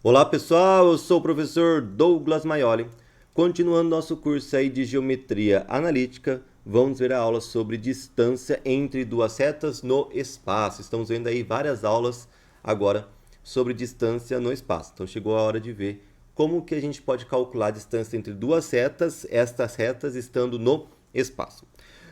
Olá pessoal, eu sou o professor Douglas Maioli. Continuando nosso curso aí de Geometria Analítica, vamos ver a aula sobre distância entre duas retas no espaço. Estamos vendo aí várias aulas agora sobre distância no espaço. Então chegou a hora de ver como que a gente pode calcular a distância entre duas retas, estas retas estando no espaço.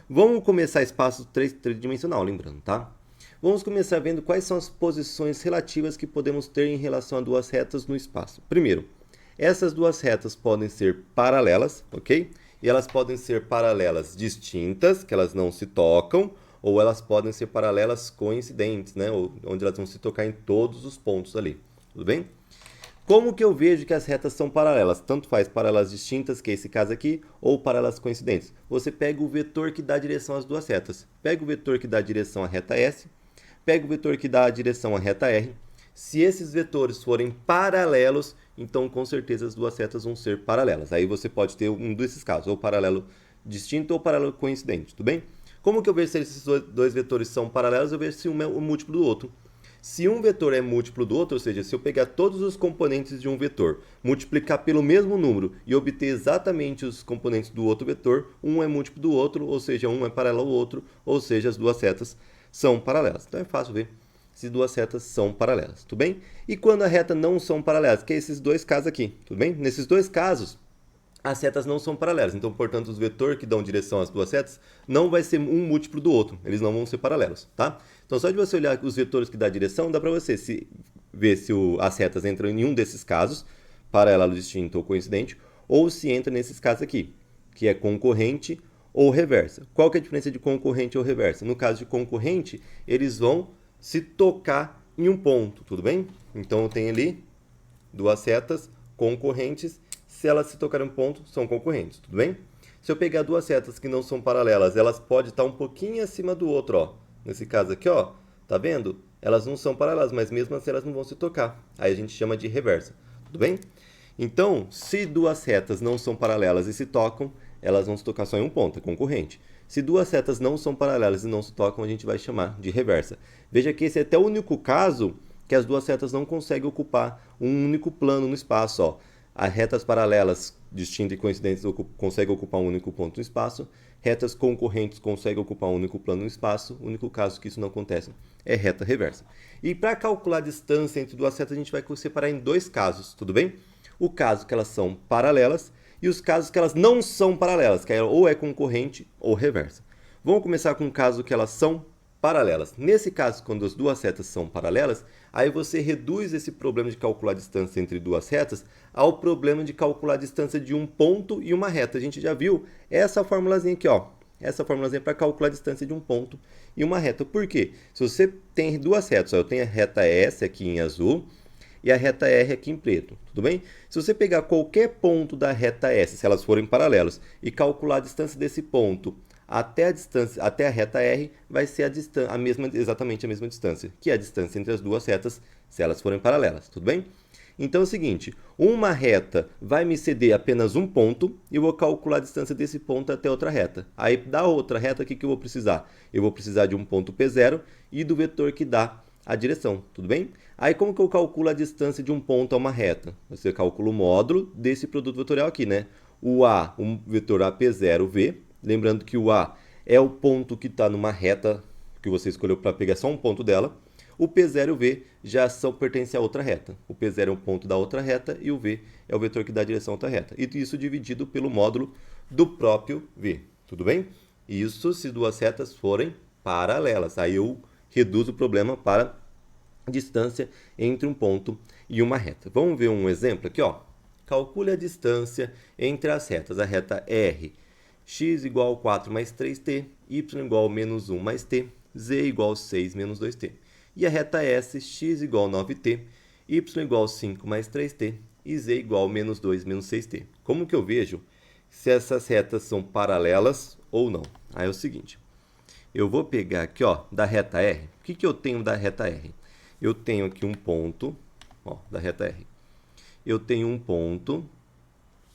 Vamos começar espaço tridimensional, lembrando, tá? Vamos começar vendo quais são as posições relativas que podemos ter em relação a duas retas no espaço. Primeiro, essas duas retas podem ser paralelas, ok? E elas podem ser paralelas distintas, que elas não se tocam, ou elas podem ser paralelas coincidentes, né? Onde elas vão se tocar em todos os pontos ali, tudo bem? Como que eu vejo que as retas são paralelas? Tanto faz paralelas distintas, que é esse caso aqui, ou paralelas coincidentes. Você pega o vetor que dá direção às duas retas. Pega o vetor que dá direção à reta S, pega o vetor que dá a direção à reta R. Se esses vetores forem paralelos, então com certeza as duas retas vão ser paralelas. Aí você pode ter um desses casos, ou paralelo distinto ou paralelo coincidente, tudo bem? Como que eu vejo se esses dois vetores são paralelos? Eu vejo se um é o múltiplo do outro. Se um vetor é múltiplo do outro, ou seja, se eu pegar todos os componentes de um vetor, multiplicar pelo mesmo número e obter exatamente os componentes do outro vetor, um é múltiplo do outro, ou seja, um é paralelo ao outro, ou seja, as duas retas são paralelas. Então é fácil ver se duas retas são paralelas, tudo bem? E quando a reta não são paralelas, que é esses dois casos aqui, tudo bem? Nesses dois casos, as retas não são paralelas. Então, portanto, os vetores que dão direção às duas retas não vai ser um múltiplo do outro. Eles não vão ser paralelos, tá? Então, só de você olhar os vetores que dão direção, dá para você ver se as retas entram em um desses casos, paralelo, distinto ou coincidente, ou se entra nesses casos aqui, que é concorrente ou reversa. Qual que é a diferença de concorrente ou reversa? No caso de concorrente, eles vão se tocar em um ponto, tudo bem? Então, eu tenho ali duas retas concorrentes. Se elas se tocarem em um ponto, são concorrentes, tudo bem? Se eu pegar duas setas que não são paralelas, elas podem estar um pouquinho acima do outro, ó. Nesse caso aqui, ó, tá vendo? Elas não são paralelas, mas mesmo assim elas não vão se tocar. Aí a gente chama de reversa, tudo bem? Então, se duas retas não são paralelas e se tocam, elas vão se tocar só em um ponto, é concorrente. Se duas setas não são paralelas e não se tocam, a gente vai chamar de reversa. Veja que esse é até o único caso que as duas retas não conseguem ocupar um único plano no espaço, ó. As retas paralelas, distintas e coincidentes, conseguem ocupar um único ponto no espaço. Retas concorrentes conseguem ocupar um único plano no espaço. O único caso que isso não acontece é reta reversa. E para calcular a distância entre duas retas, a gente vai separar em dois casos, tudo bem? O caso que elas são paralelas e os casos que elas não são paralelas, que ou é concorrente ou reversa. Vamos começar com o caso que elas são paralelas. Nesse caso, quando as duas retas são paralelas, aí você reduz esse problema de calcular a distância entre duas retas ao problema de calcular a distância de um ponto e uma reta. A gente já viu essa formulazinha aqui, ó. Essa formulazinha para calcular a distância de um ponto e uma reta. Por quê? Se você tem duas retas, ó, eu tenho a reta S aqui em azul e a reta R aqui em preto, tudo bem? Se você pegar qualquer ponto da reta S, se elas forem paralelos, e calcular a distância desse ponto até a reta R, vai ser exatamente a mesma distância, que é a distância entre as duas retas, se elas forem paralelas, tudo bem? Então é o seguinte, uma reta vai me ceder apenas um ponto e eu vou calcular a distância desse ponto até outra reta. Aí da outra reta, o que eu vou precisar? Eu vou precisar de um ponto P0 e do vetor que dá a direção, tudo bem? Aí como que eu calculo a distância de um ponto a uma reta? Você calcula o módulo desse produto vetorial aqui, né? O A, um vetor AP0V, lembrando que o A é o ponto que está numa reta que você escolheu para pegar só um ponto dela. O P0 e o V já pertencem a outra reta. O P0 é um ponto da outra reta e o V é o vetor que dá a direção a outra reta. E isso dividido pelo módulo do próprio V. Tudo bem? Isso se duas retas forem paralelas. Aí eu reduzo o problema para distância entre um ponto e uma reta. Vamos ver um exemplo aqui, ó. Calcule a distância entre as retas. A reta R, x igual a 4 mais 3t, y igual a menos 1 mais t, z igual a 6 menos 2t. E a reta S, x igual a 9t, y igual a 5 mais 3t e z igual a menos 2 menos 6t. Como que eu vejo se essas retas são paralelas ou não? Aí é o seguinte, eu vou pegar aqui, ó, da reta R. O que eu tenho da reta R? Eu tenho aqui um ponto, ó, da reta R. Eu tenho um ponto.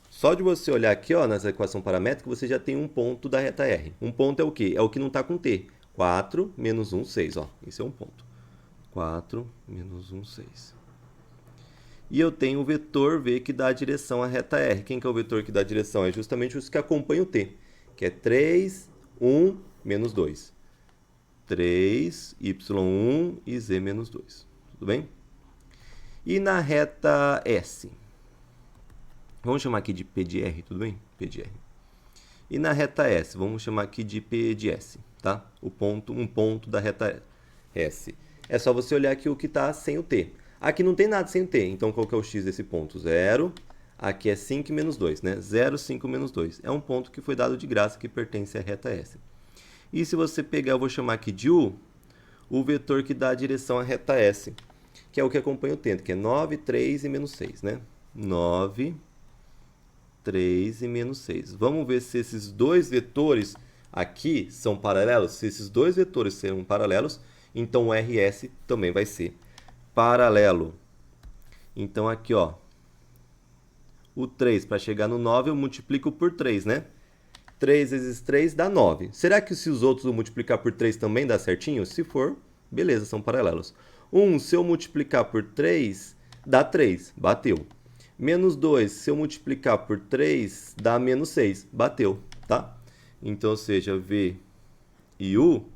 Só de você olhar aqui, ó, nessa equação paramétrica, você já tem um ponto da reta R. Um ponto é o quê? É o que não está com t. 4 menos 1, 6, ó. Esse é um ponto. 4 menos 1, 6. e eu tenho o vetor V que dá a direção à reta R. Quem que é o vetor que dá a direção? É justamente os que acompanham o T, que é 3, 1, menos 2. 3, y1 e z menos 2. Tudo bem? E na reta S? Vamos chamar aqui de P de R, tudo bem? P de R. E na reta S, vamos chamar aqui de P de S, tá? Um ponto da reta S. É só você olhar aqui o que está sem o T. Aqui não tem nada sem o T, então qual que é o x desse ponto? 0. Aqui é 5 menos 2, né? 0, 5 menos 2. É um ponto que foi dado de graça que pertence à reta S. E se você pegar, eu vou chamar aqui de U, o vetor que dá a direção à reta S, que é o que acompanha o T, que é 9, 3 e menos 6, né? 9, 3 e menos 6. Vamos ver se esses dois vetores aqui são paralelos. Se esses dois vetores serão paralelos, então o RS também vai ser paralelo. Então aqui, ó, o 3, para chegar no 9, eu multiplico por 3, né? 3 vezes 3 dá 9. Será que se os outros eu multiplicar por 3 também dá certinho? Se for, beleza, são paralelos. 1, se eu multiplicar por 3, dá 3, bateu. Menos 2, se eu multiplicar por 3, dá menos 6, bateu, tá? Então, ou seja, V e U,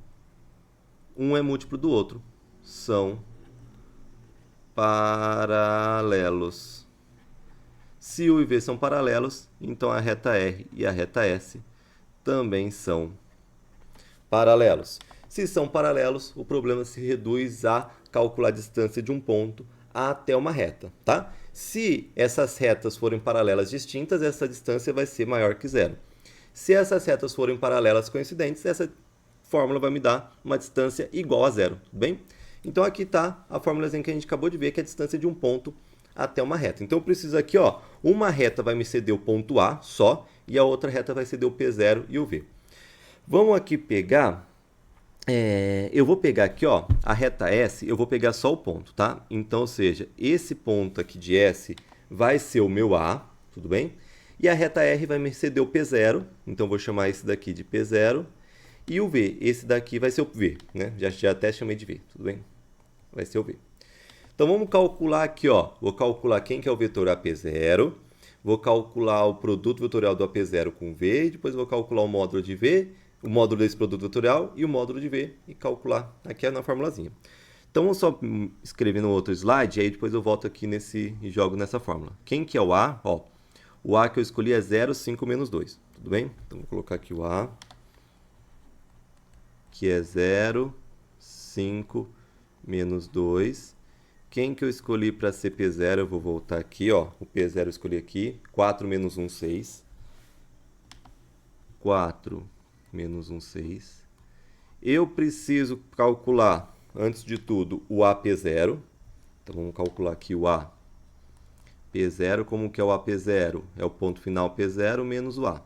um é múltiplo do outro, são paralelos. Se U e V são paralelos, então a reta R e a reta S também são paralelos. Se são paralelos, o problema se reduz a calcular a distância de um ponto até uma reta, tá? Se essas retas forem paralelas distintas, essa distância vai ser maior que zero. Se essas retas forem paralelas coincidentes, essa fórmula vai me dar uma distância igual a zero, tudo bem? Então aqui está a fórmulazinha que a gente acabou de ver, que é a distância de um ponto até uma reta. Então eu preciso aqui, ó, uma reta vai me ceder o ponto A só, e a outra reta vai ceder o P0 e o V. Vamos aqui pegar, eu vou pegar aqui, ó, a reta S, eu vou pegar só o ponto, tá? Então, ou seja, esse ponto aqui de S vai ser o meu A, tudo bem? E a reta R vai me ceder o P0, então eu vou chamar esse daqui de P0. E o V, esse daqui vai ser o V, né? Já até chamei de V, tudo bem? Vai ser o V. Então vamos calcular aqui, ó. Vou calcular quem que é o vetor AP0. Vou calcular o produto vetorial do AP0 com V. E depois vou calcular o módulo de V, o módulo desse produto vetorial e o módulo de V. E calcular aqui na formulazinha. Então vamos só escrever no outro slide. E aí depois eu volto aqui e jogo nessa fórmula. Quem que é o A? Ó, o A que eu escolhi é 0, 5, menos 2. Tudo bem? Então vou colocar aqui o A, que é 0, 5, menos 2. Quem que eu escolhi para ser P0? Eu vou voltar aqui, ó. O P0 eu escolhi aqui. 4 menos 1, 6. 4 menos 1, 6. Eu preciso calcular, antes de tudo, o AP0. Então, vamos calcular aqui o A. P0, como que é o AP0? É o ponto final P0 menos o A.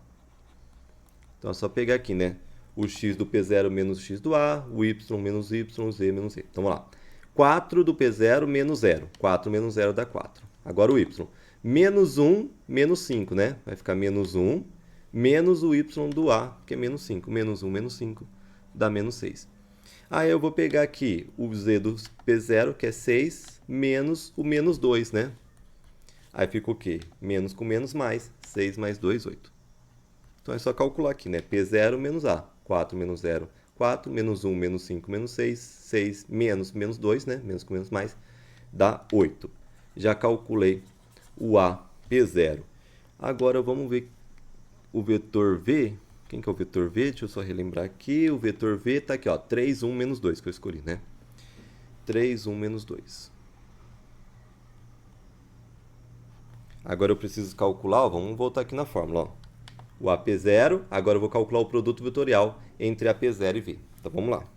Então, é só pegar aqui, né? O x do P0 menos o x do A, o y menos y, z menos z. Então, vamos lá. 4 do P0 menos 0. 4 menos 0 dá 4. Agora o y. Menos 1, menos 5, né? Vai ficar menos 1, menos o y do A, que é menos 5. Menos 1, menos 5, dá menos 6. Aí eu vou pegar aqui o z do P0, que é 6, menos o menos 2, né? Aí fica o quê? Menos com menos mais. 6 mais 2, 8. Então é só calcular aqui, né? P0 menos A. 4 menos 0, 4, menos 1, menos 5, menos 6, 6, menos 2, né? Menos com menos mais, dá 8. Já calculei o A, P0. Agora vamos ver o vetor V. Quem que é o vetor V? Deixa eu só relembrar aqui. O vetor V está aqui, ó, 3, 1, menos 2, que eu escolhi, né? 3, 1, menos 2. Agora eu preciso calcular, ó, vamos voltar aqui na fórmula, ó. O AP0, agora eu vou calcular o produto vetorial entre AP0 e V. Então vamos lá.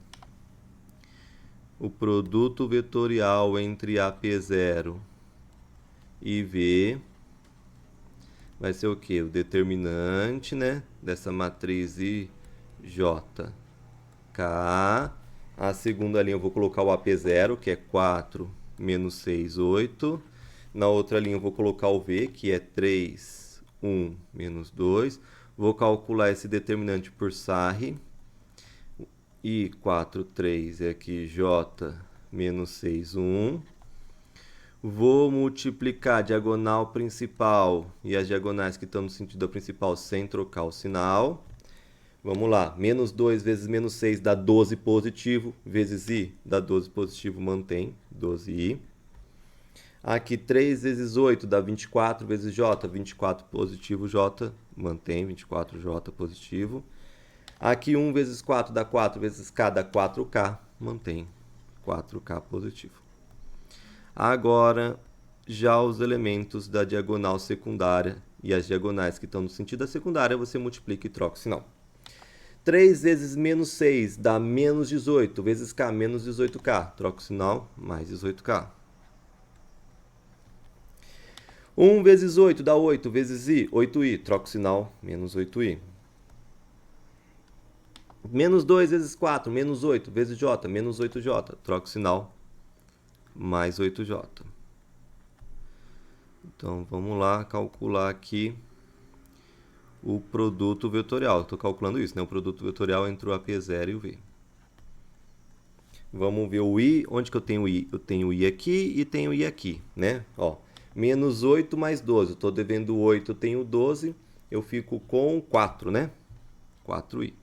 O produto vetorial entre AP0 e V vai ser o quê? O determinante, né, dessa matriz IJ, K. A segunda linha eu vou colocar o AP0, que é 4 menos 6, 8. Na outra linha eu vou colocar o V, que é 3, 1 menos 2. Vou calcular esse determinante por Sarri. I4, 3 é aqui J menos 6, 1. Vou multiplicar a diagonal principal e as diagonais que estão no sentido da principal sem trocar o sinal. Vamos lá, menos 2 vezes menos 6 dá 12 positivo, vezes i dá 12 positivo, mantém, 12i. Aqui 3 vezes 8 dá 24 vezes j, 24 positivo j, mantém, 24j positivo. Aqui 1 vezes 4 dá 4 vezes k dá 4k, mantém, 4k positivo. Agora, já os elementos da diagonal secundária e as diagonais que estão no sentido da secundária, você multiplica e troca o sinal. 3 vezes menos 6 dá menos 18, vezes k, menos 18k. Troca o sinal, mais 18k. 1 vezes 8 dá 8, vezes i, 8i. Troca o sinal, menos 8i. Menos 2 vezes 4, menos 8, vezes j, menos 8j. Troca o sinal, mais 8j. Então, vamos lá calcular aqui o produto vetorial. Estou calculando isso, né? O produto vetorial entre o AP0 e o V. Vamos ver o i. Onde que eu tenho o i? Eu tenho o i aqui e tenho o i aqui, né? Ó, menos 8 mais 12. Estou devendo 8, eu tenho 12. Eu fico com 4, né? 4i.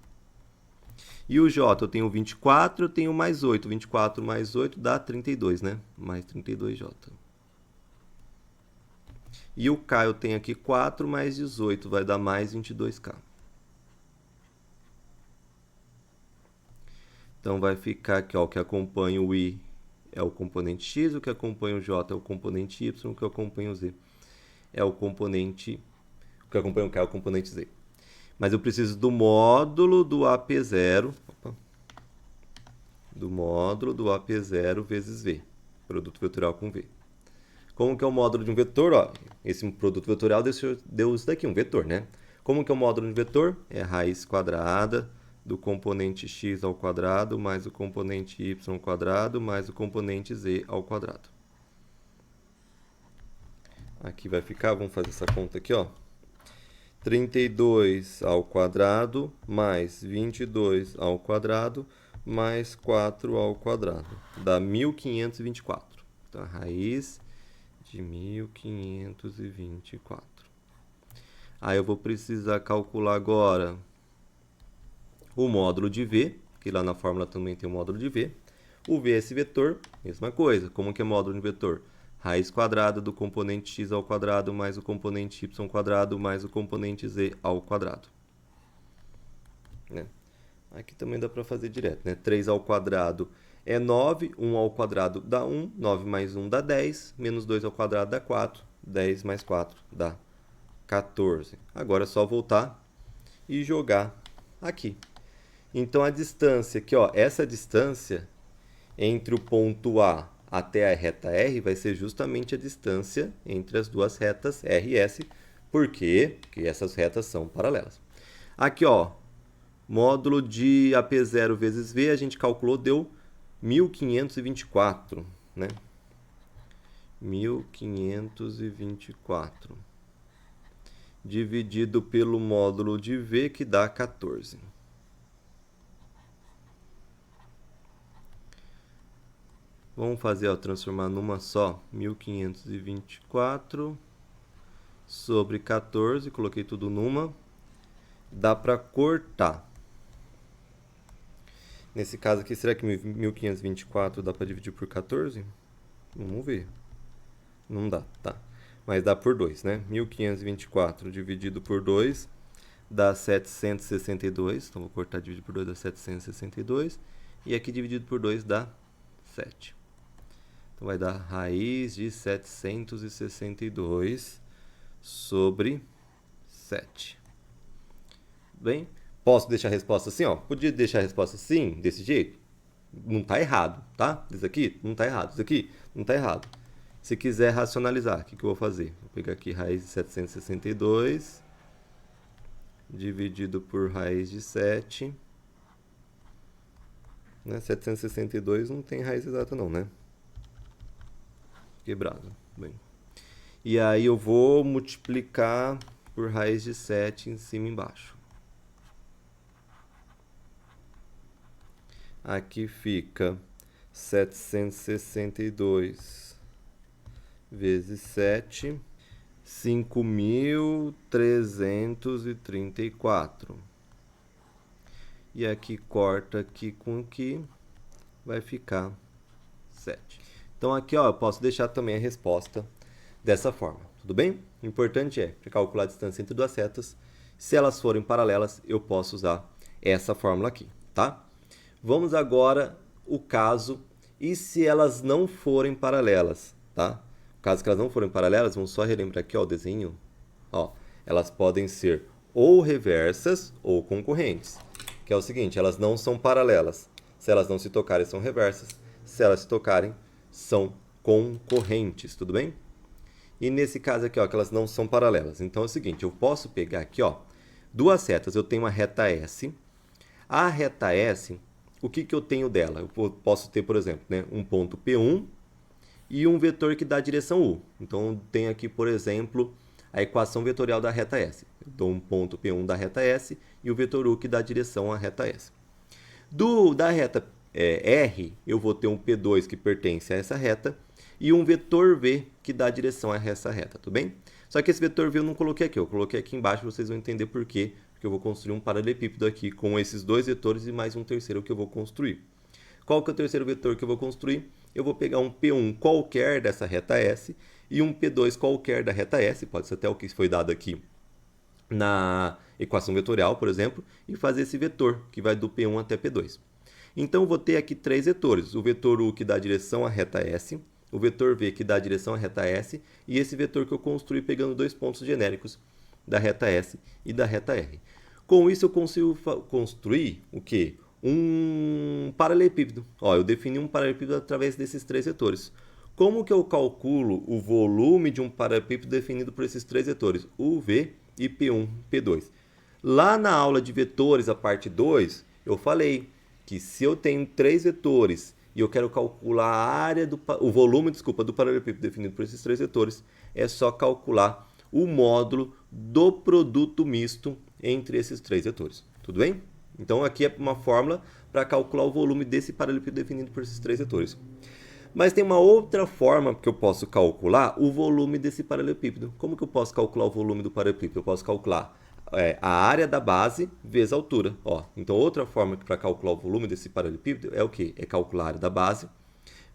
E o j, eu tenho 24, eu tenho mais 8. 24 mais 8 dá 32, né? Mais 32j. E o k eu tenho aqui 4 mais 18, vai dar mais 22k. Então, vai ficar aqui, ó, o que acompanha o i é o componente x, o que acompanha o j é o componente y, o que acompanha o z é o componente... O que acompanha o k é o componente z. Mas eu preciso do módulo do AP0, do módulo do AP0 vezes v, produto vetorial com v. Como que é o módulo de um vetor? Ó, esse produto vetorial deu isso daqui, um vetor, né? Como que é o módulo de um vetor? É a raiz quadrada do componente x ao quadrado mais o componente y ao quadrado mais o componente z ao quadrado. Aqui vai ficar, vamos fazer essa conta aqui, ó. 32 ao quadrado mais 22 ao quadrado mais 4 ao quadrado. Dá 1524. Então, a raiz de 1524. Aí eu vou precisar calcular agora o módulo de v, que lá na fórmula também tem o módulo de v. O v é esse vetor, mesma coisa. Como que é módulo de vetor? Raiz quadrada do componente x ao quadrado mais o componente y ao quadrado mais o componente z ao quadrado. Né? Aqui também dá para fazer direto, né? 3 ao quadrado é 9, 1 ao quadrado dá 1, 9 mais 1 dá 10, menos 2 ao quadrado dá 4, 10 mais 4 dá 14. Agora é só voltar e jogar aqui. Então, a distância aqui, ó, essa distância entre o ponto A até a reta R vai ser justamente a distância entre as duas retas R e S. Por quê? Porque essas retas são paralelas. Aqui, ó, módulo de AP0 vezes V, a gente calculou, deu 1524, né? 1524 dividido pelo módulo de V, que dá 14. Vamos fazer, ó, transformar numa só. 1524 sobre 14, coloquei tudo numa. Dá para cortar. Nesse caso aqui, será que 1524 dá para dividir por 14? Vamos ver. Não dá, tá. Mas dá por 2, né? 1524 dividido por 2 dá 762. Então, vou cortar dividido por 2 dá 762. E aqui dividido por 2 dá 7. Então, vai dar raiz de 762 sobre 7. Bem, posso deixar a resposta assim, ó? Podia deixar a resposta assim, desse jeito? Não está errado, tá? Isso aqui não está errado. Isso aqui não está errado. Se quiser racionalizar, o que eu vou fazer? Vou pegar aqui raiz de 762 dividido por raiz de 7. Né? 762 não tem raiz exata não, né? Quebrado. Bem. E aí eu vou multiplicar por raiz de 7 em cima e embaixo. Aqui fica 762 vezes 7, 5.334. E aqui corta aqui com aqui, vai ficar 7. Então aqui ó, eu posso deixar também a resposta dessa forma, tudo bem? O importante é, para calcular a distância entre duas setas, se elas forem paralelas, eu posso usar essa fórmula aqui, tá? Vamos agora o caso, e se elas não forem paralelas, tá? No caso que elas não forem paralelas, vamos só relembrar aqui ó, o desenho. Ó, elas podem ser ou reversas ou concorrentes, que é o seguinte, elas não são paralelas. Se elas não se tocarem, são reversas. Se elas se tocarem, são concorrentes, tudo bem? E nesse caso aqui, ó, que elas não são paralelas. Então é o seguinte, eu posso pegar aqui, ó, duas retas. Eu tenho uma reta S. A reta S, o que eu tenho dela? Eu posso ter, por exemplo, né, um ponto P1 e um vetor que dá a direção U. Então, eu tenho aqui, por exemplo, a equação vetorial da reta S. Eu dou um ponto P1 da reta S e o vetor U que dá a direção à reta S. Da reta R, eu vou ter um P2 que pertence a essa reta e um vetor V que dá a direção a essa reta, tudo bem? Só que esse vetor V eu não coloquei aqui, eu coloquei aqui embaixo, vocês vão entender por quê, porque eu vou construir um paralelepípedo aqui com esses dois vetores e mais um terceiro que eu vou construir. Qual que é o terceiro vetor que eu vou construir? Eu vou pegar um P1 qualquer dessa reta S e um P2 qualquer da reta S, pode ser até o que foi dado aqui na equação vetorial, por exemplo, e fazer esse vetor, que vai do P1 até P2. Então, eu vou ter aqui três vetores, o vetor U que dá a direção à reta S, o vetor V que dá a direção à reta S, e esse vetor que eu construí pegando dois pontos genéricos da reta S e da reta R. Com isso, eu consigo construir o quê? Um paralelepípedo. Ó, eu defini um paralelepípedo através desses três vetores. Como que eu calculo o volume de um paralelepípedo definido por esses três vetores? U, V e P1, P2. Lá na aula de vetores, a parte 2, eu falei que se eu tenho três vetores e eu quero calcular a área o volume, do paralelepípedo definido por esses três vetores, é só calcular o módulo do produto misto entre esses três vetores. Tudo bem? Então aqui é uma fórmula para calcular o volume desse paralelepípedo definido por esses três vetores. Mas tem uma outra forma que eu posso calcular o volume desse paralelepípedo. Como que eu posso calcular o volume do paralelepípedo? Eu posso calcular a área da base vezes a altura. Ó, então, outra forma para calcular o volume desse paralelepípedo é o quê? É calcular a área da base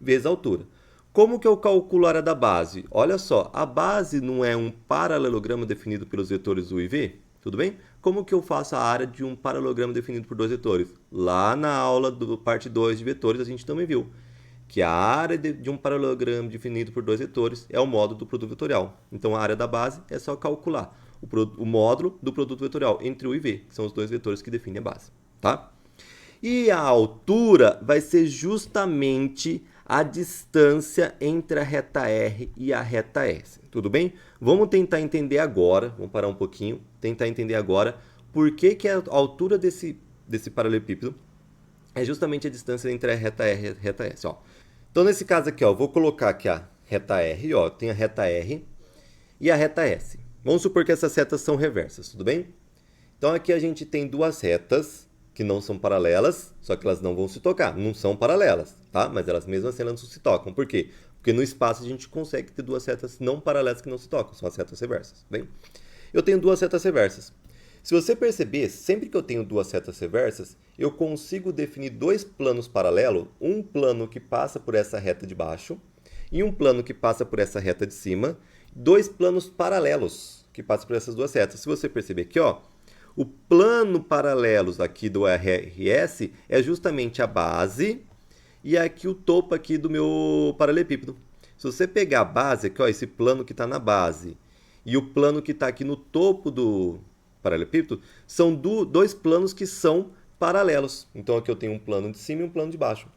vezes a altura. Como que eu calculo a área da base? Olha só, a base não é um paralelogramo definido pelos vetores U e V? Tudo bem? Como que eu faço a área de um paralelogramo definido por dois vetores? Lá na aula do parte 2 de vetores a gente também viu que a área de um paralelogramo definido por dois vetores é o módulo do produto vetorial. Então, a área da base é só calcular o módulo do produto vetorial entre U e V, que são os dois vetores que definem a base. Tá? E a altura vai ser justamente a distância entre a reta R e a reta S. Tudo bem? Vamos tentar entender agora, vamos parar um pouquinho, tentar entender agora por que a altura desse paralelepípedo é justamente a distância entre a reta R e a reta S. Ó. Então, nesse caso aqui, ó, vou colocar aqui a reta R, ó, tem a reta R e a reta S. Vamos supor que essas retas são reversas, tudo bem? Então, aqui a gente tem duas retas que não são paralelas, só que elas não vão se tocar. Não são paralelas, tá? Mas elas mesmo assim elas não se tocam. Por quê? Porque no espaço a gente consegue ter duas retas não paralelas que não se tocam, são as retas reversas, bem? Eu tenho duas retas reversas. Se você perceber, sempre que eu tenho duas retas reversas, eu consigo definir dois planos paralelos, um plano que passa por essa reta de baixo e um plano que passa por essa reta de cima, dois planos paralelos que passam por essas duas retas. Se você perceber aqui, ó, o plano paralelo aqui do RS é justamente a base e aqui o topo aqui do meu paralelepípedo. Se você pegar a base aqui, ó, esse plano que está na base e o plano que está aqui no topo do paralelepípedo, são dois planos que são paralelos. Então aqui eu tenho um plano de cima e um plano de baixo.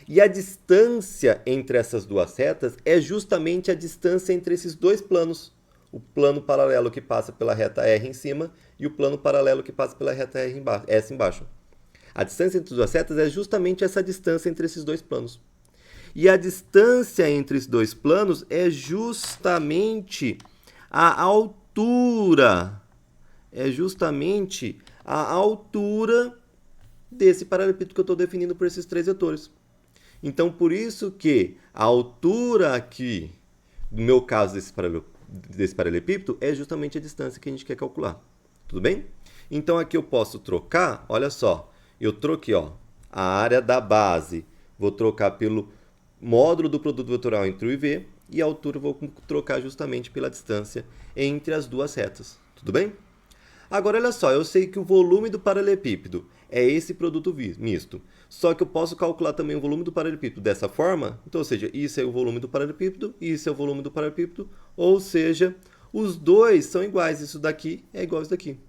E a distância entre essas duas retas é justamente a distância entre esses dois planos. O plano paralelo que passa pela reta R em cima e o plano paralelo que passa pela reta S embaixo. A distância entre as duas retas é justamente essa distância entre esses dois planos. E a distância entre esses dois planos é justamente a altura. É justamente a altura desse paralelepípedo que eu estou definindo por esses três vetores. Então, por isso que a altura aqui no meu caso desse paralelepípedo, é justamente a distância que a gente quer calcular. Tudo bem? Então aqui eu posso trocar, olha só, eu troquei a área da base, vou trocar pelo módulo do produto vetorial entre o e v, e a altura eu vou trocar justamente pela distância entre as duas retas. Tudo bem? Agora, olha só, eu sei que o volume do paralelepípedo é esse produto misto. Só que eu posso calcular também o volume do paralelepípedo dessa forma. Então, ou seja, isso é o volume do paralelepípedo, isso é o volume do paralelepípedo. Ou seja, os dois são iguais. Isso daqui é igual a isso daqui.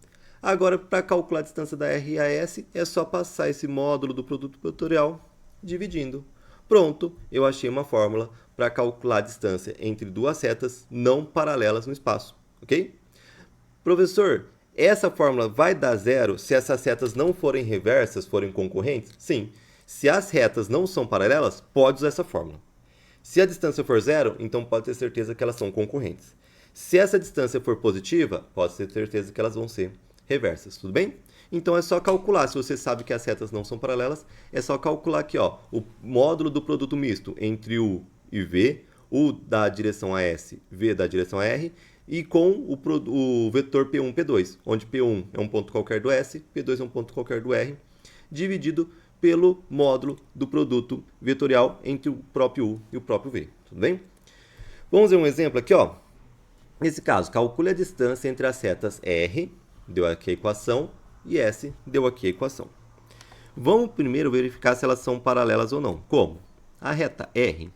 Agora, para calcular a distância da R e a S, é só passar esse módulo do produto vetorial dividindo. Pronto, eu achei uma fórmula para calcular a distância entre duas retas não paralelas no espaço. Ok? Professor, essa fórmula vai dar zero se essas retas não forem reversas, forem concorrentes? Sim. Se as retas não são paralelas, pode usar essa fórmula. Se a distância for zero, então pode ter certeza que elas são concorrentes. Se essa distância for positiva, pode ter certeza que elas vão ser reversas, tudo bem? Então é só calcular, se você sabe que as retas não são paralelas, é só calcular aqui, o módulo do produto misto entre U e V, U da direção a S, V da direção a R, e com o vetor P1, P2, onde P1 é um ponto qualquer do S, P2 é um ponto qualquer do R, dividido pelo módulo do produto vetorial entre o próprio U e o próprio V. Tudo bem? Vamos ver um exemplo aqui. Nesse caso, calcule a distância entre as retas R, deu aqui a equação, e S, deu aqui a equação. Vamos primeiro verificar se elas são paralelas ou não. Como? A reta R,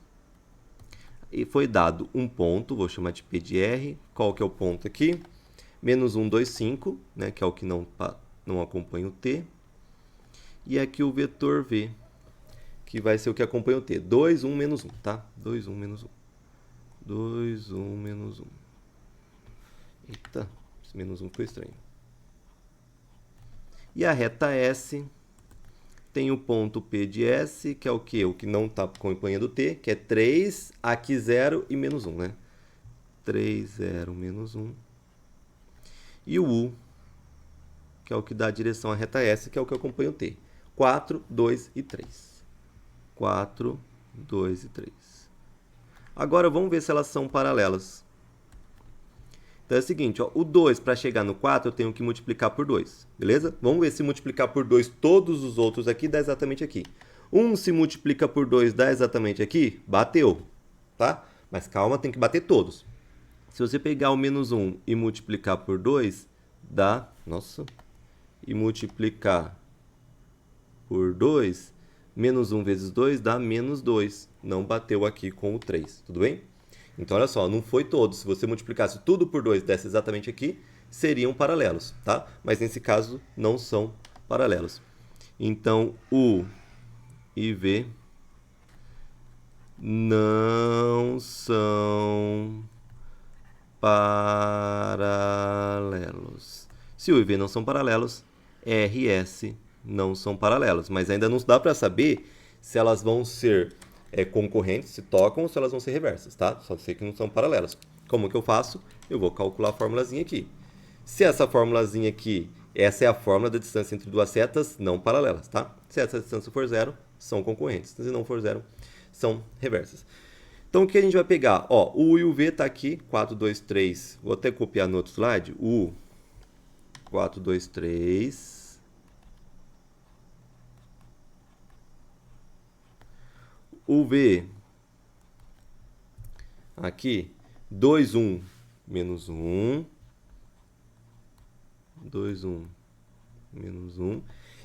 e foi dado um ponto, vou chamar de P de R. Qual que é o ponto aqui? Menos 1, 2, 5, né, que é o que não acompanha o T. E aqui o vetor V, que vai ser o que acompanha o T. 2, 1, menos 1, tá? 2, 1, menos 1. 2, 1, menos 1. Eita, esse menos 1 ficou estranho. E a reta S tem o ponto P de S, que é o quê? O que não está acompanhando o T, que é 3, aqui 0 e menos 1, né? 3, 0, menos 1. E o U, que é o que dá a direção à reta S, que é o que acompanha o T. 4, 2 e 3. 4, 2 e 3. Agora vamos ver se elas são paralelas. Então é o seguinte, o 2 para chegar no 4 eu tenho que multiplicar por 2, beleza? Vamos ver se multiplicar por 2 todos os outros aqui dá exatamente aqui. 1 se multiplica por 2 dá exatamente aqui? Bateu, tá? Mas calma, tem que bater todos. Se você pegar o menos 1 e multiplicar por 2, dá... Nossa! E multiplicar por 2, menos 1 vezes 2 dá menos 2. Não bateu aqui com o 3, tudo bem? Então, olha só, não foi todo. Se você multiplicasse tudo por 2 desse exatamente aqui, seriam paralelos, tá? Mas nesse caso, não são paralelos. Então, U e V não são paralelos. Se U e V não são paralelos, R e S não são paralelos. Mas ainda não dá para saber se elas vão ser concorrentes, se tocam, ou se elas vão ser reversas, tá? Só sei que não são paralelas. Como que eu faço? Eu vou calcular a formulazinha aqui. Se essa formulazinha aqui, essa é a fórmula da distância entre duas setas não paralelas, tá? Se essa distância for zero, são concorrentes. Se não for zero, são reversas. Então, o que a gente vai pegar? O U e o V está aqui, 4, 2, 3. Vou até copiar no outro slide. U, 4, 2, 3. O V, aqui, 2, 1, menos 1. 2, 1, menos 1.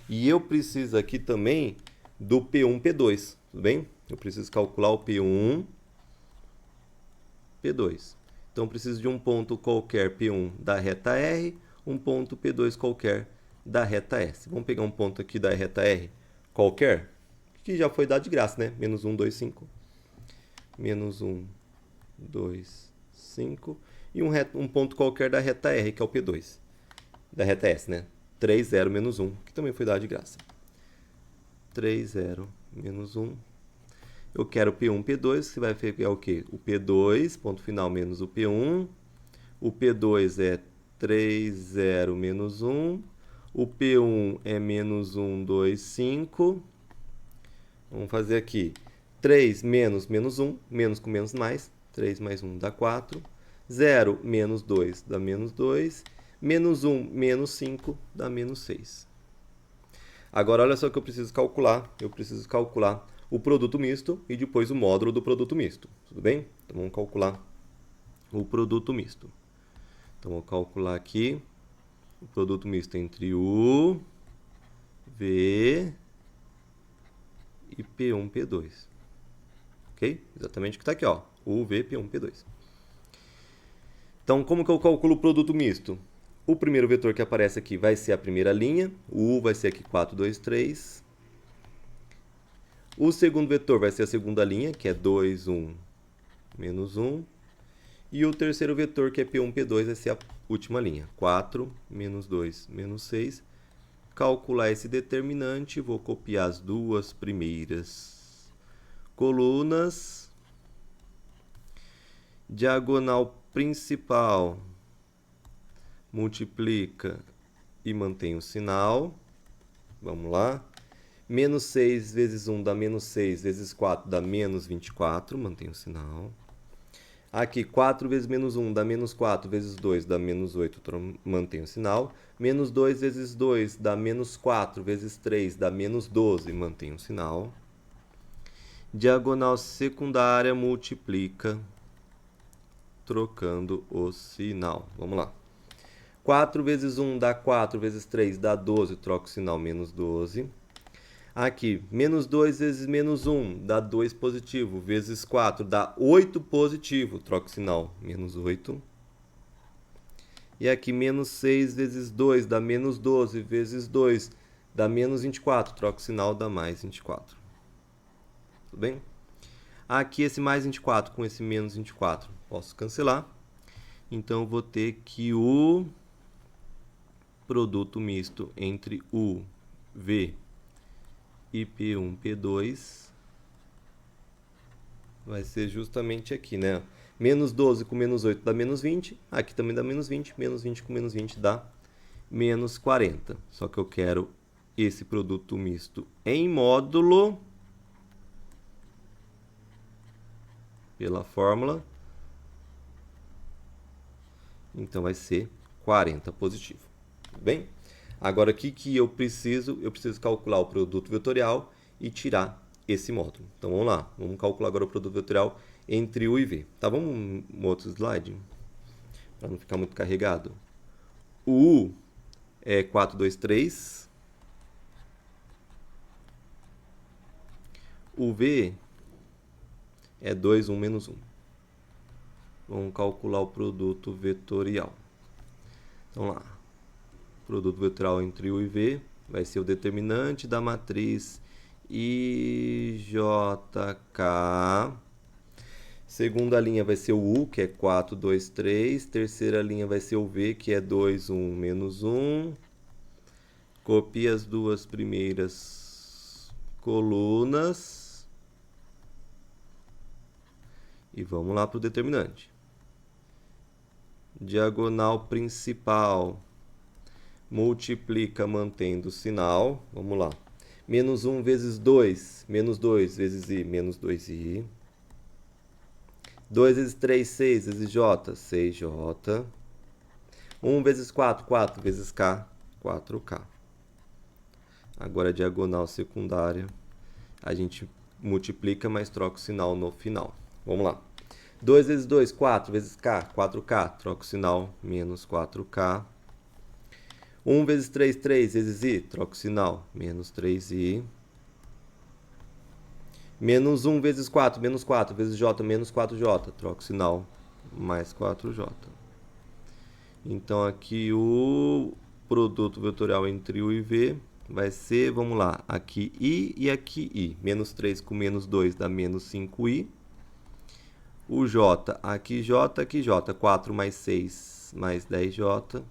E eu preciso aqui também do P1, P2, tudo bem? Eu preciso calcular o P1, P2. Então, eu preciso de um ponto qualquer P1 da reta R, um ponto P2 qualquer da reta S. Vamos pegar um ponto aqui da reta R qualquer, que já foi dado de graça, né? Menos 1, 2, 5. Menos 1, 2, 5. E um ponto qualquer da reta R, que é o P2. Da reta S, né? 3, 0, menos 1, que também foi dado de graça. 3, 0, menos 1. Eu quero P1, P2, que vai pegar o quê? O P2, ponto final, menos o P1. O P2 é 3, 0, menos 1. O P1 é menos 1, 2, 5. Vamos fazer aqui 3 menos menos 1, menos com menos mais, 3 mais 1 dá 4. 0 menos 2 dá menos 2. Menos 1 menos 5 dá menos 6. Agora, olha só o que eu preciso calcular. Eu preciso calcular o produto misto e depois o módulo do produto misto. Tudo bem? Então, vamos calcular o produto misto. Então, vou calcular aqui o produto misto entre U, V e P1, P2. Ok? Exatamente o que está aqui, ó. U, V, P1, P2. Então, como que eu calculo o produto misto? O primeiro vetor que aparece aqui vai ser a primeira linha. O U vai ser aqui 4, 2, 3. O segundo vetor vai ser a segunda linha, que é 2, 1, menos 1. E o terceiro vetor, que é P1, P2, vai ser a última linha. 4, menos 2, menos 6. Calcular esse determinante, vou copiar as duas primeiras colunas. Diagonal principal multiplica e mantém o sinal. Vamos lá. Menos 6 vezes 1 dá menos 6, vezes 4 dá menos 24, mantém o sinal. Aqui, 4 vezes menos 1 dá menos 4, vezes 2 dá menos 8, mantém o sinal. Menos 2 vezes 2 dá menos 4, vezes 3 dá menos 12, mantém o sinal. Diagonal secundária multiplica, trocando o sinal. Vamos lá. 4 vezes 1 dá 4, vezes 3 dá 12, troca o sinal, menos 12. Aqui, menos 2 vezes menos 1 dá 2 positivo, vezes 4 dá 8 positivo, troca o sinal, menos 8. E aqui, menos 6 vezes 2 dá menos 12, vezes 2 dá menos 24, troca o sinal, dá mais 24. Tudo bem? Aqui, esse mais 24 com esse menos 24, posso cancelar. Então, eu vou ter que o produto misto entre U, V e P1, P2 vai ser justamente aqui, né? Menos 12 com menos 8 dá menos 20. Aqui também dá menos 20. Menos 20 com menos 20 dá menos 40. Só que eu quero esse produto misto em módulo pela fórmula. Então, vai ser 40 positivo. Tudo bem? Agora, o que eu preciso? Eu preciso calcular o produto vetorial e tirar esse módulo. Então, vamos lá. Vamos calcular agora o produto vetorial entre U e V. Tá, vamos um outro slide? Para não ficar muito carregado. O U é 4, 2, 3. O V é 2, 1, menos 1. Vamos calcular o produto vetorial. Então, lá. Produto vetorial entre U e V vai ser o determinante da matriz IJK. Segunda linha vai ser o U, que é 4, 2, 3. Terceira linha vai ser o V, que é 2, 1, menos 1. Copia as duas primeiras colunas. E vamos lá para o determinante. Diagonal principal multiplica mantendo o sinal. Vamos lá. Menos 1 vezes 2, menos 2 vezes I, menos 2I. 2 vezes 3, 6 vezes J, 6J. 1 vezes 4, 4 vezes K, 4K. Agora, a diagonal secundária, a gente multiplica, mas troca o sinal no final. Vamos lá. 2 vezes 2, 4 vezes K, 4K. Troca o sinal, menos 4K. 1 vezes 3, 3 vezes I. Troca o sinal, menos 3I. Menos 1 vezes 4, menos 4 vezes J, menos 4J. Troca o sinal, mais 4J. Então, aqui o produto vetorial entre U e V vai ser, vamos lá, aqui I e aqui I. Menos 3 com menos 2 dá menos 5I. O J, aqui J, aqui J. 4 mais 6 mais 10J.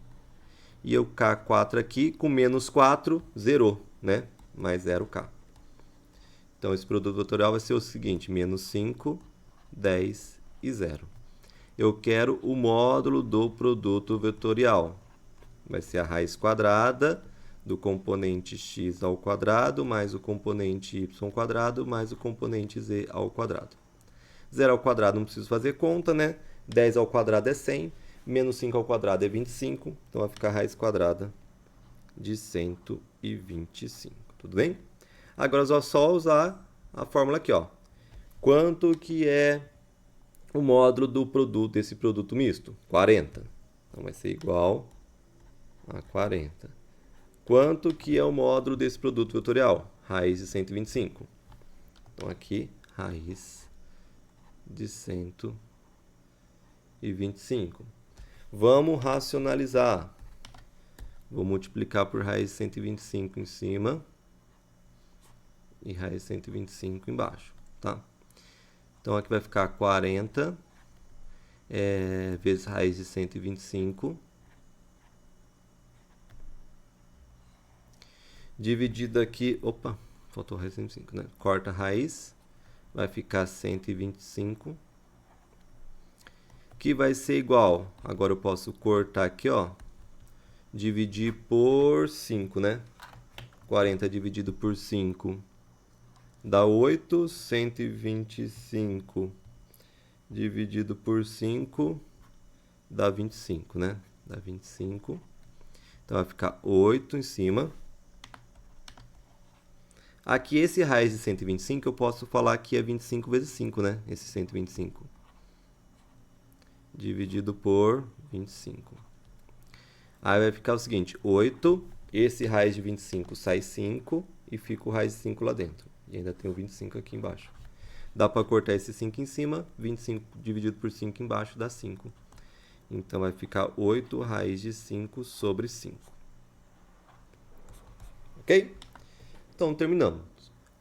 E o K4 aqui, com menos 4, zerou, né? Mais 0K. Então, esse produto vetorial vai ser o seguinte, menos 5, 10 e 0. Eu quero o módulo do produto vetorial. Vai ser a raiz quadrada do componente x ao quadrado, mais o componente y ao quadrado, mais o componente z ao quadrado. 0 ao quadrado não preciso fazer conta, né? 10 ao quadrado é 100, menos 5 ao quadrado é 25, então vai ficar raiz quadrada de 125, tudo bem? Agora é só usar a fórmula aqui, ó. Quanto que é o módulo do produto, desse produto misto? 40. Então vai ser igual a 40. Quanto que é o módulo desse produto vetorial? Raiz de 125. Então aqui, raiz de 125. Vamos racionalizar. Vou multiplicar por raiz de 125 em cima e raiz de 125 embaixo, tá? Então aqui vai ficar 40 vezes raiz de 125 dividido aqui, opa, faltou raiz de 125, né? Corta a raiz, vai ficar 125, que vai ser igual, agora eu posso cortar aqui, ó, dividir por 5, né? 40 dividido por 5 dá 8, 125 dividido por 5 dá 25, né? Dá 25. Então vai ficar 8 em cima. Aqui esse raiz de 125 eu posso falar que é 25 vezes 5, né? Esse 125 dividido por 25. Aí vai ficar o seguinte, 8, esse raiz de 25 sai 5 e fica o raiz de 5 lá dentro. E ainda tem o 25 aqui embaixo. Dá para cortar esse 5 em cima, 25 dividido por 5 embaixo dá 5. Então vai ficar 8 raiz de 5 sobre 5. Ok? Então terminamos.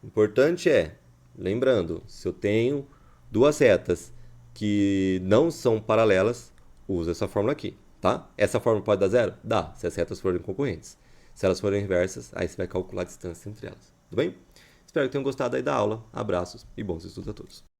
O importante é, lembrando, se eu tenho duas retas que não são paralelas, usa essa fórmula aqui, tá? Essa fórmula pode dar zero? Dá, se as retas forem concorrentes. Se elas forem inversas, aí você vai calcular a distância entre elas. Tudo bem? Espero que tenham gostado aí da aula. Abraços e bons estudos a todos.